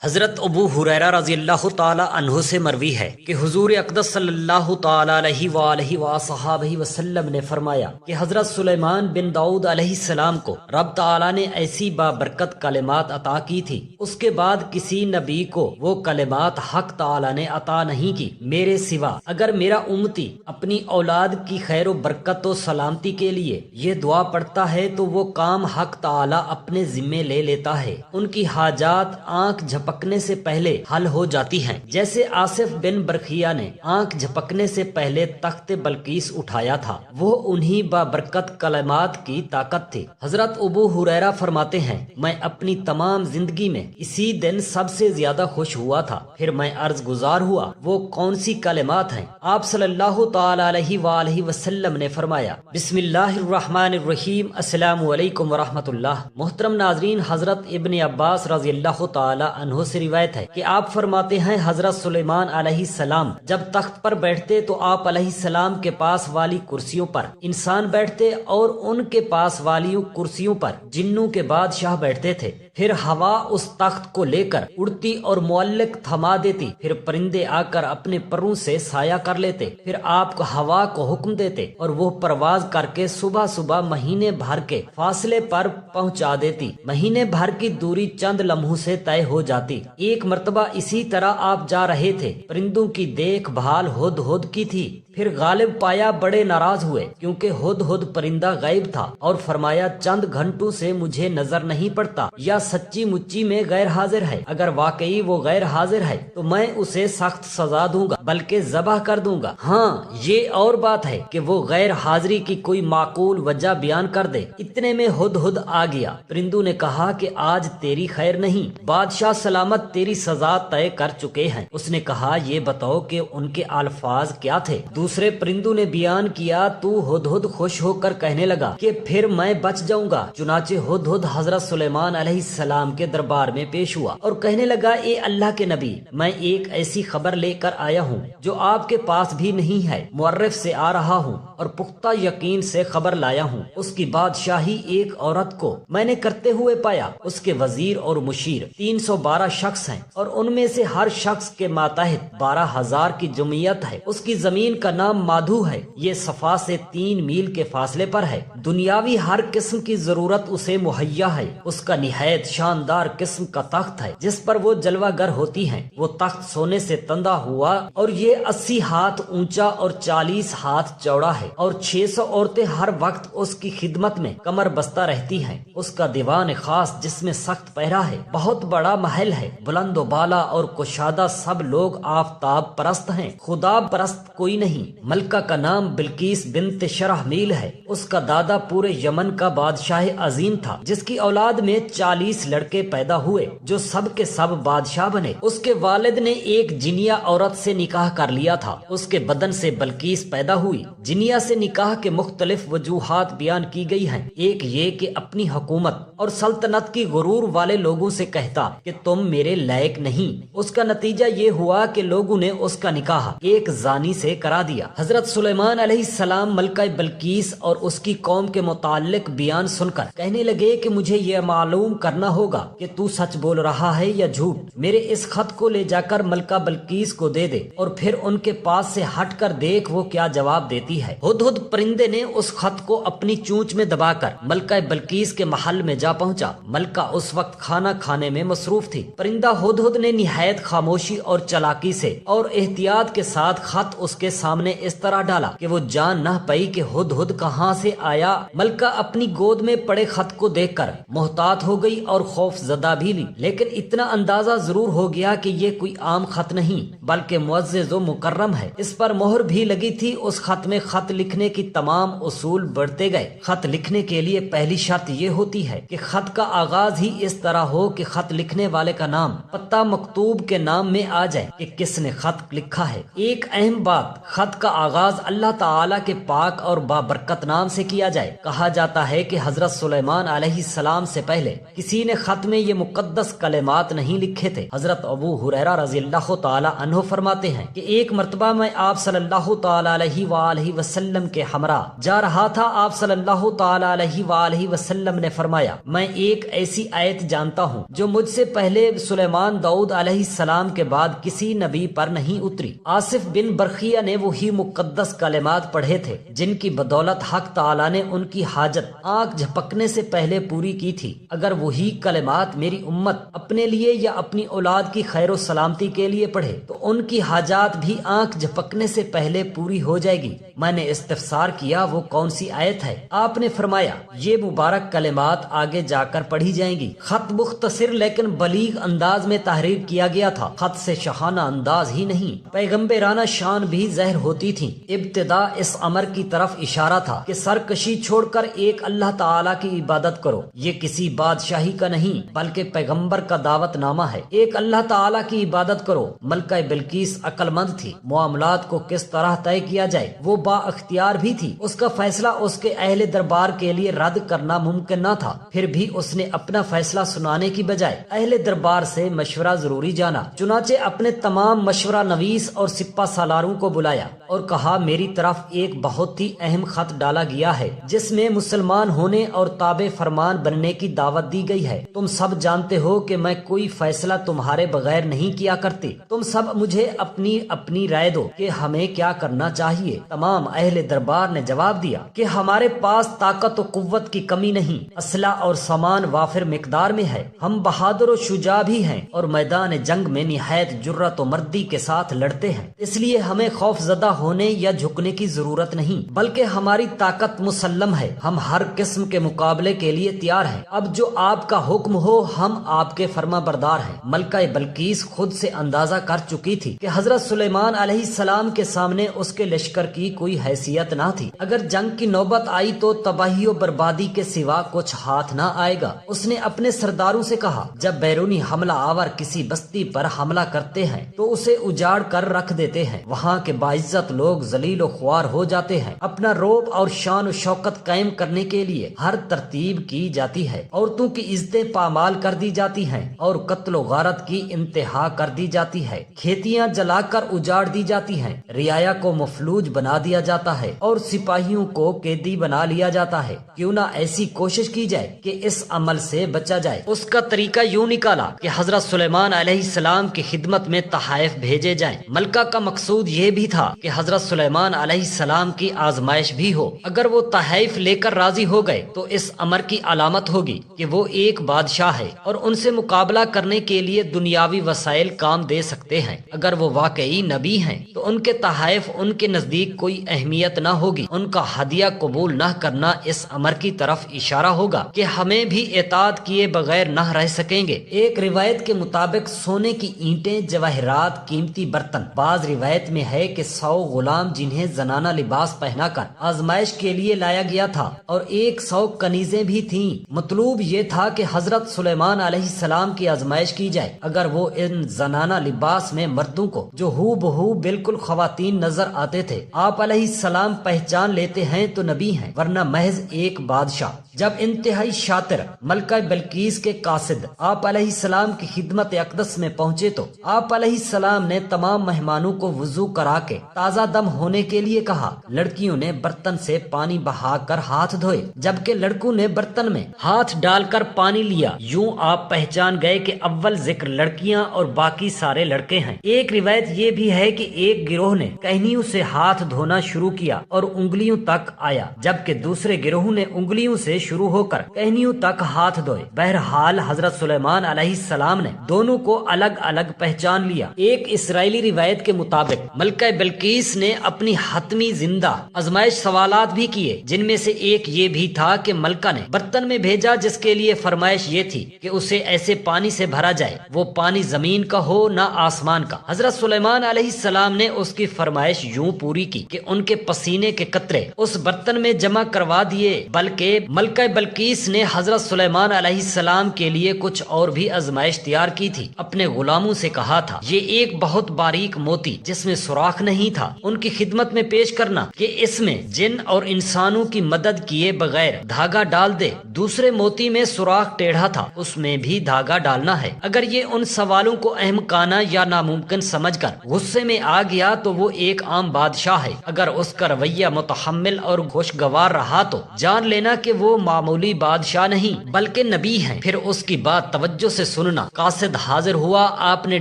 حضرت ابو ہریرہ رضی اللہ تعالی عنہ سے مروی ہے کہ حضور اقدس صلی اللہ تعالی علیہ وآلہ وصحابہ وسلم نے فرمایا کہ حضرت سلیمان بن داؤد علیہ السلام کو رب تعالی نے ایسی بابرکت کلمات عطا کی تھی، اس کے بعد کسی نبی کو وہ کلمات حق تعالی نے عطا نہیں کی میرے سوا۔ اگر میرا امتی اپنی اولاد کی خیر و برکت و سلامتی کے لیے یہ دعا پڑھتا ہے تو وہ کام حق تعالی اپنے ذمے لے لیتا ہے، ان کی حاجات آنکھ جھپکنے سے پہلے حل ہو جاتی ہیں، جیسے آصف بن برخیہ نے آنکھ جھپکنے سے پہلے تخت بلقیس اٹھایا تھا، وہ انہی بابرکت کلمات کی طاقت تھی۔ حضرت ابو ہریرہ فرماتے ہیں، میں اپنی تمام زندگی میں اسی دن سب سے زیادہ خوش ہوا تھا، پھر میں عرض گزار ہوا وہ کون سی کلمات ہیں؟ آپ صلی اللہ تعالی علیہ وآلہ وسلم نے فرمایا، بسم اللہ الرحمن الرحیم، السلام علیکم ورحمۃ اللہ۔ محترم ناظرین، حضرت ابن عباس رضی اللہ تعالی عنہ سے روایت ہے کہ آپ فرماتے ہیں، حضرت سلیمان علیہ السلام جب تخت پر بیٹھتے تو آپ علیہ السلام کے پاس والی کرسیوں پر انسان بیٹھتے اور ان کے پاس والی کرسیوں پر جنوں کے بادشاہ بیٹھتے تھے، پھر ہوا اس تخت کو لے کر اڑتی اور معلق تھما دیتی، پھر پرندے آ کر اپنے پروں سے سایہ کر لیتے، پھر آپ کو ہوا کو حکم دیتے اور وہ پرواز کر کے صبح صبح مہینے بھر کے فاصلے پر پہنچا دیتی، مہینے بھر کی دوری چند لمحوں سے طے ہو جاتی۔ ایک مرتبہ اسی طرح آپ جا رہے تھے، پرندوں کی دیکھ بھال ہدہد کی تھی، پھر غالب پایا بڑے ناراض ہوئے کیونکہ ہدہد پرندہ غائب تھا، اور فرمایا چند گھنٹوں سے مجھے نظر نہیں پڑتا، یا سچی مچی میں غیر حاضر ہے، اگر واقعی وہ غیر حاضر ہے تو میں اسے سخت سزا دوں گا بلکہ ذبح کر دوں گا۔ ہاں، یہ اور بات ہے کہ وہ غیر حاضری کی کوئی معقول وجہ بیان کر دے۔ اتنے میں ہدہد آ گیا، پرندوں نے کہا کہ آج تیری خیر نہیں، بادشاہ سلامت تیری سزا طے کر چکے ہیں۔ اس نے کہا، یہ بتاؤ کہ ان کے الفاظ کیا تھے؟ دوسرے پرندوں نے بیان کیا تو ہدہد خوش ہو کر کہنے لگا کہ پھر میں بچ جاؤں گا۔ چنانچہ ہدہد حضرت سلیمان علیہ السلام کے دربار میں پیش ہوا اور کہنے لگا، اے اللہ کے نبی، میں ایک ایسی خبر لے کر آیا ہوں جو آپ کے پاس بھی نہیں ہے، مورخ سے آ رہا ہوں اور پختہ یقین سے خبر لایا ہوں۔ اس کی بادشاہی ایک عورت کو میں نے کرتے ہوئے پایا، اس کے وزیر اور مشیر 312 شخص ہیں اور ان میں سے ہر شخص کے ماتحت 12,000 کی جمعیت ہے۔ اس کی زمین کا نام مادھو ہے، یہ صفا سے 3 میل کے فاصلے پر ہے، دنیاوی ہر قسم کی ضرورت اسے مہیا ہے۔ اس کا نہایت شاندار قسم کا تخت ہے جس پر وہ جلوہ گر ہوتی ہیں، وہ تخت سونے سے تندہ ہوا اور یہ 80 ہاتھ اونچا اور 40 ہاتھ چوڑا ہے، اور 600 عورتیں ہر وقت اس کی خدمت میں کمر بستہ رہتی ہیں۔ اس کا دیوان خاص جس میں سخت پہرا ہے، بہت بڑا محل ہے، بلند و بالا اور کشادہ، سب لوگ آفتاب پرست ہیں، خدا پرست کوئی نہیں۔ ملکہ کا نام بلقیس بنت شرحمیل ہے، اس کا دادا پورے یمن کا بادشاہ عظیم تھا جس کی اولاد میں 40 لڑکے پیدا ہوئے جو سب کے سب بادشاہ بنے۔ اس کے والد نے ایک جنیا عورت سے نکاح کر لیا تھا، اس کے بدن سے بلقیس پیدا ہوئی۔ جنیا سے نکاح کے مختلف وجوہات بیان کی گئی ہیں، ایک یہ کہ اپنی حکومت اور سلطنت کی غرور والے لوگوں سے کہتا کہ تم میرے لائق نہیں، اس کا نتیجہ یہ ہوا کہ لوگوں نے اس کا نکاح ایک زانی سے کرا دیا۔ حضرت سلیمان علیہ السلام ملکہ بلقیس اور اس کی قوم کے متعلق بیان سن کر کہنے لگے کہ مجھے یہ معلوم کرنا ہوگا کہ تو سچ بول رہا ہے یا جھوٹ، میرے اس خط کو لے جا کر ملکہ بلقیس کو دے دے اور پھر ان کے پاس سے ہٹ کر دیکھ وہ کیا جواب دیتی ہے۔ ہدہد پرندے نے اس خط کو اپنی چونچ میں دبا کر ملکہ بلقیس کے محل میں جا پہنچا۔ ملکہ اس وقت کھانا کھانے میں مصروف تھی۔ پرندہ ہدہد نے نہایت خاموشی اور چلاکی سے اور احتیاط کے ساتھ خط اس کے سامنے اس طرح ڈالا کہ وہ جان نہ پائی کہ ہدہد کہاں سے آیا۔ ملکہ اپنی گود میں پڑے خط کو دیکھ کر محتاط ہو گئی اور خوف زدہ بھی لی، لیکن اتنا اندازہ ضرور ہو گیا کہ یہ کوئی عام خط نہیں بلکہ معزز و مکرم ہے۔ اس پر مہر بھی لگی تھی۔ اس خط میں خط لکھنے کی تمام اصول بڑھتے گئے۔ خط لکھنے کے لیے پہلی شرط یہ ہوتی ہے کہ خط کا آغاز ہی اس طرح ہو کہ خط لکھنے والے کا نام پتہ مکتوب کے نام میں آ جائے کہ کس نے خط لکھا ہے۔ ایک اہم بات، خط خط کا آغاز اللہ تعالیٰ کے پاک اور بابرکت نام سے کیا جائے۔ کہا جاتا ہے کہ حضرت سلیمان علیہ السلام سے پہلے کسی نے خط میں یہ مقدس کلمات نہیں لکھے تھے۔ حضرت ابو ہریرہ رضی اللہ تعالی عنہ فرماتے ہیں کہ ایک مرتبہ میں آپ صلی اللہ تعالی علیہ وآلہ وسلم کے ہمراہ جا رہا تھا۔ آپ صلی اللہ تعالی علیہ وآلہ وسلم نے فرمایا، میں ایک ایسی آیت جانتا ہوں جو مجھ سے پہلے سلیمان داؤد علیہ السلام کے بعد کسی نبی پر نہیں اتری۔ آصف بن برخیہ نے وہی مقدس کلمات پڑھے تھے جن کی بدولت حق تعالی نے ان کی حاجت آنکھ جھپکنے سے پہلے پوری کی تھی۔ اگر وہی کلمات میری امت اپنے لیے یا اپنی اولاد کی خیر و سلامتی کے لیے پڑھے تو ان کی حاجات بھی آنکھ جھپکنے سے پہلے پوری ہو جائے گی۔ میں نے استفسار کیا وہ کون سی آیت ہے؟ آپ نے فرمایا یہ مبارک کلمات آگے جا کر پڑھی جائیں گی۔ خط مختصر لیکن بلیغ انداز میں تحریر کیا گیا تھا۔ خط سے شاہانہ انداز ہی نہیں پیغمبرانہ شان بھی ظاہر ہوتی تھی۔ ابتدا اس امر کی طرف اشارہ تھا کہ سرکشی چھوڑ کر ایک اللہ تعالی کی عبادت کرو۔ یہ کسی بادشاہی کا نہیں بلکہ پیغمبر کا دعوت نامہ ہے۔ ایک اللہ تعالی کی عبادت کرو۔ ملکہ بلقیس عقل مند تھی۔ معاملات کو کس طرح طے کیا جائے وہ با اختیار بھی تھی۔ اس کا فیصلہ اس کے اہل دربار کے لیے رد کرنا ممکن نہ تھا، پھر بھی اس نے اپنا فیصلہ سنانے کی بجائے اہل دربار سے مشورہ ضروری جانا۔ چنانچہ اپنے تمام مشورہ نویس اور سپہ سالاروں کو بلایا اور کہا میری طرف ایک بہت ہی اہم خط ڈالا گیا ہے جس میں مسلمان ہونے اور تابع فرمان بننے کی دعوت دی گئی ہے۔ تم سب جانتے ہو کہ میں کوئی فیصلہ تمہارے بغیر نہیں کیا کرتی۔ تم سب مجھے اپنی اپنی رائے دو کہ ہمیں کیا کرنا چاہیے۔ تمام اہل دربار نے جواب دیا کہ ہمارے پاس طاقت و قوت کی کمی نہیں، اسلحہ اور سامان وافر مقدار میں ہے، ہم بہادر و شجاع بھی ہیں اور میدان جنگ میں نہایت جرأت و مردی کے ساتھ لڑتے ہیں، اس لیے ہمیں خوف زدہ ہونے یا جھکنے کی ضرورت نہیں بلکہ ہماری طاقت مسلم ہے، ہم ہر قسم کے مقابلے کے لیے تیار ہیں، اب جو آپ کا حکم ہو ہم آپ کے فرما بردار ہیں۔ ملکہ بلقیس خود سے اندازہ کر چکی تھی کہ حضرت سلیمان علیہ السلام کے سامنے اس کے لشکر کی کوئی حیثیت نہ تھی، اگر جنگ کی نوبت آئی تو تباہی و بربادی کے سوا کچھ ہاتھ نہ آئے گا۔ اس نے اپنے سرداروں سے کہا جب بیرونی حملہ آور کسی بستی پر حملہ کرتے ہیں تو اسے اجاڑ کر رکھ دیتے ہیں، وہاں کے باعزت لوگ ذلیل و خوار ہو جاتے ہیں، اپنا رعب اور شان و شوکت قائم کرنے کے لیے ہر ترتیب کی جاتی ہے، عورتوں کی عزتیں پامال کر دی جاتی ہیں اور قتل و غارت کی انتہا کر دی جاتی ہے، کھیتیاں جلا کر اجاڑ دی جاتی ہیں، رعایا کو مفلوج بنا دیا جاتا ہے اور سپاہیوں کو قیدی بنا لیا جاتا ہے۔ کیوں نہ ایسی کوشش کی جائے کہ اس عمل سے بچا جائے۔ اس کا طریقہ یوں نکالا کہ حضرت سلیمان علیہ السلام کی خدمت میں تحائف بھیجے جائیں۔ ملکہ کا مقصود یہ بھی تھا کہ حضرت سلیمان علیہ السلام کی آزمائش بھی ہو، اگر وہ تحائف لے کر راضی ہو گئے تو اس امر کی علامت ہوگی کہ وہ ایک بادشاہ ہے اور ان سے مقابلہ کرنے کے لیے دنیاوی وسائل کام دے سکتے ہیں، اگر وہ واقعی نبی ہیں تو ان کے تحائف ان کے نزدیک کوئی اہمیت نہ ہوگی، ان کا ہدیہ قبول نہ کرنا اس امر کی طرف اشارہ ہوگا کہ ہمیں بھی اطاعت کیے بغیر نہ رہ سکیں گے۔ ایک روایت کے مطابق سونے کی اینٹیں، جواہرات، قیمتی برتن، بعض روایت میں ہے کہ 100 غلام جنہیں زنانہ لباس پہنا کر آزمائش کے لیے لایا گیا تھا اور 100 کنیزیں بھی تھیں۔ مطلوب یہ تھا کہ حضرت سلیمان علیہ السلام کی آزمائش کی جائے، اگر وہ ان زنانہ لباس میں مردوں کو جو ہو بہو بالکل خواتین نظر آتے تھے آپ علیہ السلام پہچان لیتے ہیں تو نبی ہیں، ورنہ محض ایک بادشاہ۔ جب انتہائی شاطر ملکہ بلقیس کے قاصد آپ علیہ السلام کی خدمت اقدس میں پہنچے تو آپ علیہ السلام نے تمام مہمانوں کو وضو کرا کے تازہ دم ہونے کے لیے کہا۔ لڑکیوں نے برتن سے پانی بہا کر ہاتھ دھوئے جبکہ لڑکوں نے برتن میں ہاتھ ڈال کر پانی لیا، یوں آپ پہچان گئے کہ اول ذکر لڑکیاں اور باقی سارے لڑکے ہیں۔ ایک روایت یہ بھی ہے کہ ایک گروہ نے کہنیوں سے ہاتھ دھونا شروع کیا اور انگلیوں تک آیا جبکہ دوسرے گروہ نے انگلیوں سے شروع ہو کر کہنیوں تک ہاتھ دھوئے۔ بہرحال حضرت سلیمان علیہ السلام نے دونوں کو الگ الگ پہچان لیا۔ ایک اسرائیلی روایت کے مطابق ملکہ بلقیس نے اپنی حتمی زندہ آزمائش سوالات بھی کیے، جن میں سے ایک یہ بھی تھا کہ ملکہ نے برتن میں بھیجا جس کے لیے فرمائش یہ تھی کہ اسے ایسے پانی سے بھرا جائے وہ پانی زمین کا ہو نہ آسمان کا۔ حضرت سلیمان علیہ السلام نے اس کی فرمائش یوں پوری کی کہ ان کے پسینے کے قطرے اس برتن میں جمع کروا دیے، بلکہ ملکہ بلقیس نے حضرت سلیمان علیہ السلام کے لیے کچھ اور بھی آزمائش تیار کی تھی۔ اپنے غلاموں سے کہا تھا یہ ایک بہت باریک موتی جس میں سوراخ نہیں تھا ان کی خدمت میں پیش کرنا کہ اس میں جن اور انسانوں کی مدد کیے بغیر دھاگا ڈال دے۔ دوسرے موتی میں سوراخ ٹیڑھا تھا، اس میں بھی دھاگا ڈالنا ہے۔ اگر یہ ان سوالوں کو احمقانہ یا ناممکن سمجھ کر غصے میں آ گیا تو وہ ایک عام بادشاہ ہے، اگر اس کا رویہ متحمل اور خوشگوار رہا تو جان لینا کہ وہ معمولی بادشاہ نہیں بلکہ نبی ہیں۔ پھر اس کی بات توجہ سے سننا۔ قاصد حاضر ہوا، آپ نے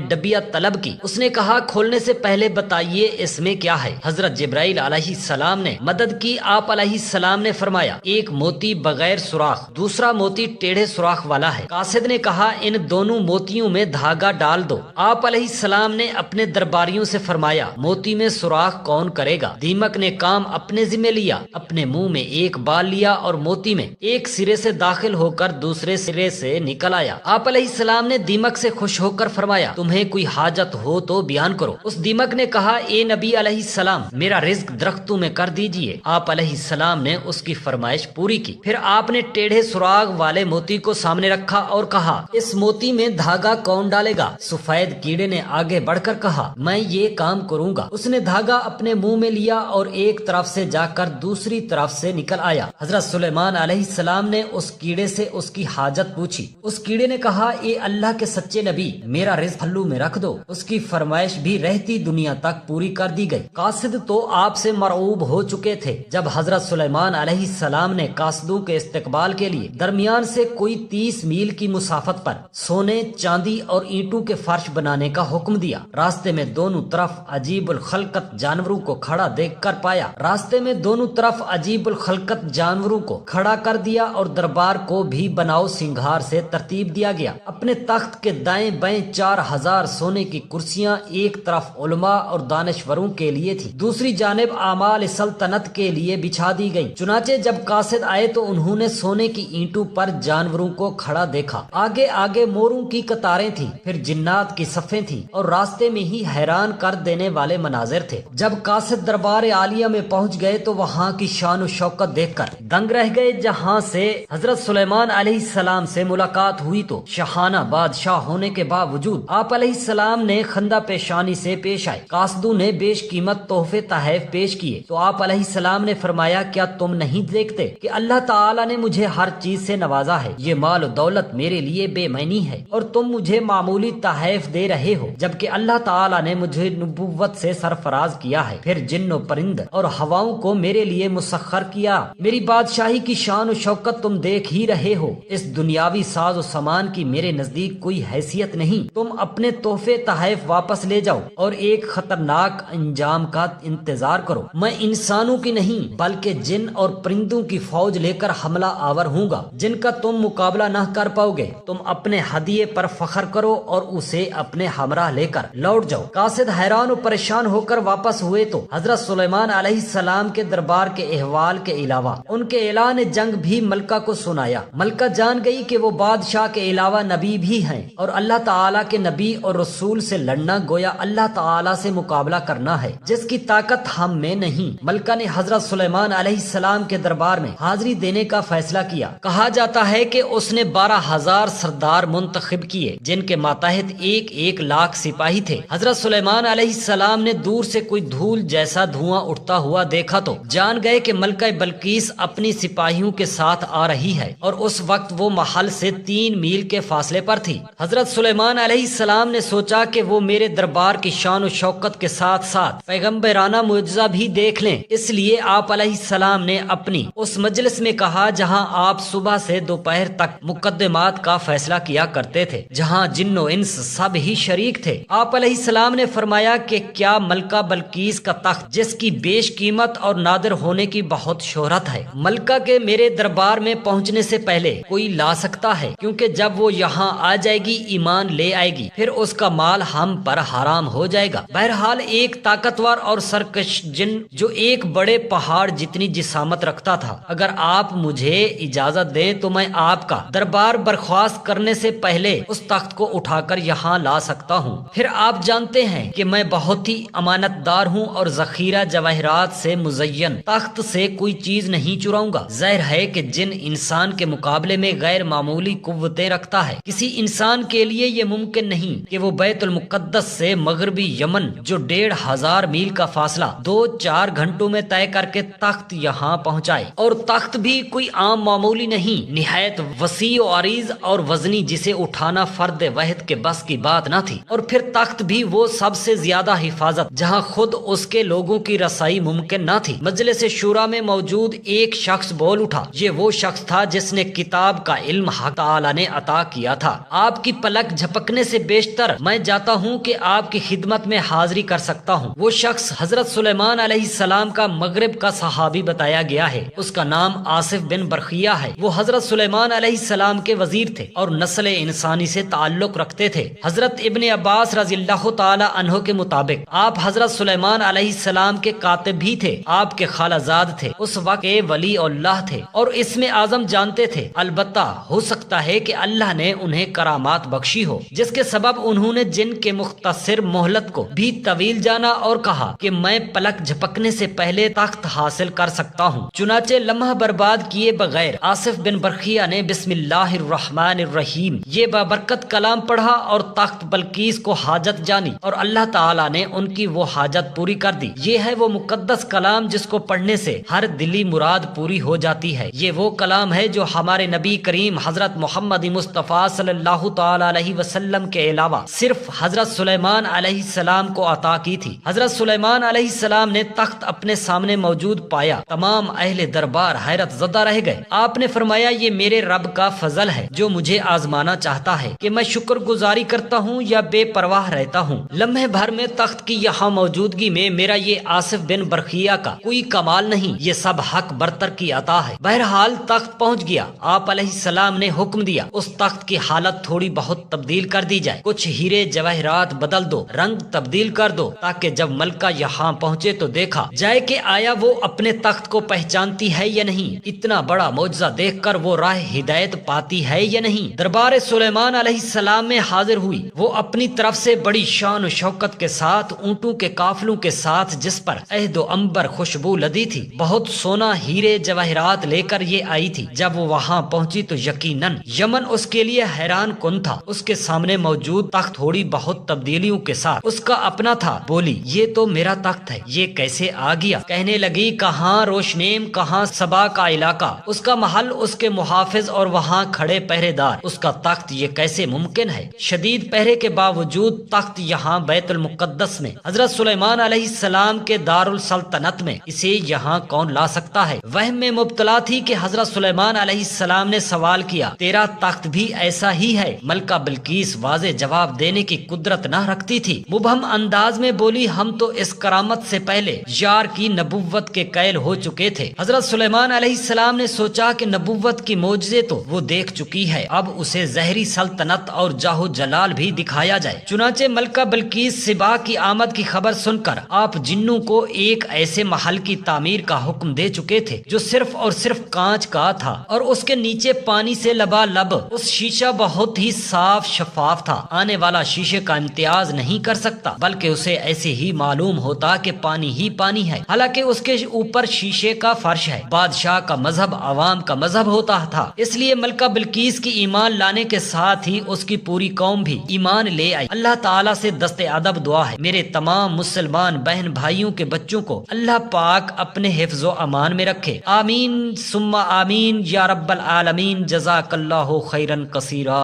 ڈبیا طلب کی۔ اس نے کہا کھولنے سے پہلے بتائیے اس میں کیا ہے۔ حضرت جبرائیل علیہ السلام نے مدد کی۔ آپ علیہ السلام نے فرمایا ایک موتی بغیر سوراخ، دوسرا موتی ٹیڑھے سوراخ والا ہے۔ قاصد نے کہا ان دونوں موتیوں میں دھاگا ڈال دو۔ آپ علیہ السلام نے اپنے درباریوں سے فرمایا موتی میں سوراخ کون کرے گا؟ دیمک نے کام اپنے ذمہ لیا، اپنے منہ میں ایک بال لیا اور موتی میں ایک سرے سے داخل ہو کر دوسرے سرے سے نکل آیا۔ آپ علیہ السلام نے دیمک سے خوش ہو کر فرمایا تمہیں کوئی حاجت ہو تو بیان کرو۔ اس دیمک نے کہا اے نبی علیہ السلام میرا رزق درختوں میں کر دیجئے۔ آپ علیہ السلام نے اس کی فرمائش پوری کی۔ پھر آپ نے ٹیڑھے سراغ والے موتی کو سامنے رکھا اور کہا اس موتی میں دھاگا کون ڈالے گا؟ سفید کیڑے نے آگے بڑھ کر کہا میں یہ کام کروں گا۔ اس نے دھاگا اپنے منہ میں لیا اور ایک طرف سے جا کر دوسری طرف سے نکل آیا۔ حضرت سلیمان علیہ السلام نے اس کیڑے سے اس کی حاجت پوچھی۔ اس کیڑے نے کہا اے اللہ کے سچے نبی میرا رزق پھلو میں رکھ دو۔ اس کی فرمائش بھی رہتی دنیا تک پوری کر دی گئی۔ قاصد تو آپ سے مرعوب ہو چکے تھے۔ جب حضرت سلیمان علیہ السلام نے قاصدوں کے استقبال کے لیے درمیان سے کوئی 30 میل کی مسافت پر سونے، چاندی اور اینٹوں کے فرش بنانے کا حکم دیا، راستے میں دونوں طرف عجیب الخلقت جانوروں کو کھڑا دیکھ کر پایا۔ راستے میں دونوں طرف عجیب الخلقت جانوروں کو کھڑا کر دیا اور دربار کو بھی بناؤ سنگھار سے ترتیب دیا گیا۔ اپنے تخت کے دائیں بائیں 4000 سونے کی کرسیاں ایک طرف علماء اور دانشوروں کے لیے تھی، دوسری جانب اعمال سلطنت کے لیے بچھا دی گئی۔ چنانچہ جب قاصد آئے تو انہوں نے سونے کی اینٹوں پر جانوروں کو کھڑا دیکھا، آگے آگے موروں کی قطاریں تھیں، پھر جنات کی صفیں تھیں اور راستے میں ہی حیران کر دینے والے مناظر تھے۔ جب قاصد دربار عالیہ میں پہنچ گئے تو وہاں کی شان و شوکت دیکھ کر دنگ رہ گئے۔ جہاں سے حضرت سلیمان علیہ السلام سے ملاقات ہوئی تو شاہانہ بادشاہ ہونے کے باوجود آپ علیہ السلام نے خندہ پیشانی سے پیش آئے۔ قاصدوں نے بیش قیمت تحفے تحائف پیش کیے تو آپ علیہ السلام نے فرمایا کیا تم نہیں دیکھتے کہ اللہ تعالی نے مجھے ہر چیز سے نوازا ہے؟ یہ مال و دولت میرے لیے بے معنی ہے اور تم مجھے معمولی تحائف دے رہے ہو، جبکہ اللہ تعالی نے مجھے نبوت سے سرفراز کیا ہے، پھر جن و پرند اور ہواؤں کو میرے لیے مسخر کیا۔ میری بادشاہی کی شان و شوکت تم دیکھ ہی رہے ہو، اس دنیاوی ساز و سامان کی میرے نزدیک کوئی حیثیت نہیں۔ تم اپنے تحفے تحائف واپس لے جاؤ اور ایک خطرناک انجام کا انتظار کرو۔ میں انسانوں کی نہیں بلکہ جن اور پرندوں کی فوج لے کر حملہ آور ہوں گا جن کا تم مقابلہ نہ کر پاؤ گے۔ تم اپنے ہدیے پر فخر کرو اور اسے اپنے ہمراہ لے کر لوٹ جاؤ۔ قاصد حیران و پریشان ہو کر واپس ہوئے تو حضرت سلیمان علیہ السلام کے دربار کے احوال کے علاوہ ان کے اعلان جنگ بھی ملکہ کو سنایا۔ ملکہ جان گئی کہ وہ بادشاہ کے علاوہ نبی بھی ہیں اور اللہ تعالیٰ کے نبی اور رسول سے لڑنا گویا اللہ تعالیٰ سے مقابلہ کرنا ہے جس کی طاقت ہم میں نہیں۔ ملکہ نے حضرت سلیمان علیہ السلام کے دربار میں حاضری دینے کا فیصلہ کیا۔ کہا جاتا ہے کہ اس نے 12,000 سردار منتخب کیے جن کے ماتحت 1 لاکھ سپاہی تھے۔ حضرت سلیمان علیہ السلام نے دور سے کوئی دھول جیسا دھواں اٹھتا ہوا دیکھا تو جان گئے کہ ملکہ بلقیس اپنی سپاہیوں کے ساتھ آ رہی ہے اور اس وقت وہ محل سے 3 میل کے فاصلے پر تھی۔ حضرت سلیمان علیہ السلام نے سوچا کہ وہ میرے دربار کی شان و شوکت کے ساتھ ساتھ پیغمبرانہ معجزہ بھی دیکھ لیں، اس لیے آپ علیہ السلام نے اپنی اس مجلس میں کہا جہاں آپ صبح سے دوپہر تک مقدمات کا فیصلہ کیا کرتے تھے، جہاں جن و انس سب ہی شریک تھے۔ آپ علیہ السلام نے فرمایا کہ کیا ملکہ بلقیس کا تخت جس کی بیش قیمت اور نادر ہونے کی بہت شہرت ہے، ملکہ کے میرے دربار میں پہنچنے سے پہلے کوئی لا سکتا ہے؟ کیونکہ جب وہ یہاں آ جائے گی ایمان لے آئے گی، پھر اس کا مال ہم پر حرام ہو جائے گا۔ بہرحال ایک طاقتور اور سرکش جن جو ایک بڑے پہاڑ جتنی جسامت رکھتا تھا، اگر آپ مجھے اجازت دیں تو میں آپ کا دربار برخاست کرنے سے پہلے اس تخت کو اٹھا کر یہاں لا سکتا ہوں۔ پھر آپ جانتے ہیں کہ میں بہت ہی امانت دار ہوں اور ذخیرہ جواہرات سے مزین تخت سے کوئی چیز نہیں چراؤں گا۔ ظاہر ہے کہ جن انسان کے مقابلے میں غیر معمولی قوتیں رکھتا ہے، کسی انسان کے لیے یہ ممکن نہیں کہ وہ بیت المقدس سے مغربی یمن جو 1500 1000 میل کا فاصلہ 2-4 گھنٹوں میں طے کر کے تخت یہاں پہنچائے، اور تخت بھی کوئی عام معمولی نہیں، نہایت وسیع و عریض اور وزنی، جسے اٹھانا فرد واحد کے بس کی بات نہ تھی، اور پھر تخت بھی وہ سب سے زیادہ حفاظت جہاں خود اس کے لوگوں کی رسائی ممکن نہ تھی۔ مجلس شورا میں موجود ایک شخص بول اٹھا، یہ وہ شخص تھا جس نے کتاب کا علم حق تعالی نے عطا کیا تھا۔ آپ کی پلک جھپکنے سے بیشتر میں جاتا ہوں کہ آپ کی خدمت میں حاضری کر سکتا ہوں۔ وہ شخص حضرت سلیمان علیہ السلام کا مغرب کا صحابی بتایا گیا ہے، اس کا نام آصف بن برخیہ ہے۔ وہ حضرت سلیمان علیہ السلام کے وزیر تھے اور نسل انسانی سے تعلق رکھتے تھے۔ حضرت ابن عباس رضی اللہ تعالی عنہ کے مطابق آپ حضرت سلیمان علیہ السلام کے کاتب بھی تھے، آپ کے خالہ زاد تھے، اس وقت کے ولی اللہ تھے اور اسم اعظم جانتے تھے۔ البتہ ہو سکتا ہے کہ اللہ نے انہیں کرامات بخشی ہو، جس کے سبب انہوں نے جن کے مختصر مہلت کو بھی طویل جانا اور کہا کہ میں پلک جھپکنے سے پہلے تخت حاصل کر سکتا ہوں۔ چنانچہ لمحہ برباد کیے بغیر آصف بن برخیہ نے بسم اللہ الرحمن الرحیم یہ بابرکت کلام پڑھا اور تخت بلقیس کو حاجت جانی، اور اللہ تعالیٰ نے ان کی وہ حاجت پوری کر دی۔ یہ ہے وہ مقدس کلام جس کو پڑھنے سے ہر دلی مراد پوری ہو جاتی ہے۔ یہ وہ کلام ہے جو ہمارے نبی کریم حضرت محمد مصطفیٰ صلی اللہ تعالی علیہ وسلم کے علاوہ صرف حضرت سلیمان علیہ السلام کو عطا کی تھی۔ حضرت سلیمان علیہ السلام نے تخت اپنے سامنے موجود پایا، تمام اہل دربار حیرت زدہ رہ گئے۔ آپ نے فرمایا، یہ میرے رب کا فضل ہے جو مجھے آزمانا چاہتا ہے کہ میں شکر گزاری کرتا ہوں یا بے پرواہ رہتا ہوں۔ لمحے بھر میں تخت کی یہاں موجودگی میں میرا یہ آصف بن برخیہ کا کوئی کمال نہیں، یہ سب حق برتر کی عطا ہے۔ بہرحال تخت پہنچ گیا۔ آپ علیہ السلام نے حکم دیا اس تخت کی حالت تھوڑی بہت تبدیل کر دی جائے، کچھ ہیرے جواہرات بدل دو، رنگ تبدیل کر دو، تاکہ جب ملکہ یہاں پہنچے تو دیکھا جائے کہ آیا وہ اپنے تخت کو پہچانتی ہے یا نہیں، اتنا بڑا معجزہ دیکھ کر وہ راہ ہدایت پاتی ہے یا نہیں۔ دربار سلیمان علیہ السلام میں حاضر ہوئی، وہ اپنی طرف سے بڑی شان و شوکت کے ساتھ اونٹوں کے قافلوں کے ساتھ، جس پر عہد و عنبر خوشبو لدی تھی، بہت سونا ہیرے جواہرات لے کر یہ آئی تھی۔ جب وہ وہاں پہنچی تو یقیناً یمن اس کے لیے حیران کن تھا۔ اس کے سامنے موجود تخت تھوڑی بہت تبدیلیوں کے ساتھ اس کا اپنا تھا۔ بولی، یہ تو میرا تخت ہے، یہ کیسے آ گیا؟ کہنے لگی، کہاں روشنیم، کہاں سبا کا علاقہ، اس کا محل، اس کے محافظ اور وہاں کھڑے پہرے دار، اس کا تخت، یہ کیسے ممکن ہے؟ شدید پہرے کے باوجود تخت یہاں بیت المقدس میں حضرت سلیمان علیہ السلام کے دارالسلطنت میں، اسے یہاں کون لا سکتا ہے؟ وہم میں مبتلا تھی کہ حضرت سلیمان علیہ السلام نے سوال کیا، تیرا تخت بھی ایسا ہی ہے؟ ملکہ بلقیس واضح جواب دینے کی قدرت نہ رکھتی تھی، مبہم انداز میں بولی، ہم تو اس کرامت سے پہلے یار کی نبوت کے قائل ہو چکے تھے۔ حضرت سلیمان علیہ السلام نے سوچا کہ نبوت کی معجزے تو وہ دیکھ چکی ہے، اب اسے ظاہری سلطنت اور جاہ و جلال بھی دکھایا جائے۔ چنانچہ ملکہ بلقیس سبا کی آمد کی خبر سن کر آپ جنوں کو ایک ایسے محل کی تعمیر کا حکم دے چکے تھے جو صرف اور صرف کانچ کا تھا اور اس کے نیچے پانی سے لبالب، اس شیشہ بہت ہی صاف شفاف تھا، آنے والا شیشے کا امتیاز نہیں کر سکتا، بلکہ اسے ایسے ہی معلوم ہوتا کہ پانی ہی پانی ہے، حالانکہ اس کے اوپر شیشے کا فرش ہے۔ بادشاہ کا مذہب عوام کا مذہب ہوتا تھا، اس لیے ملکہ بلقیس کی ایمان لانے کے ساتھ ہی اس کی پوری قوم بھی ایمان لے آئی۔ اللہ تعالیٰ سے دست ادب دعا ہے میرے تمام مسلمان بہن بھائیوں کے بچوں کو اللہ پاک اپنے حفظ و امان میں رکھے، آمین ثم آمین یا رب العالمین، جزاک اللہ خیرا کثیرا۔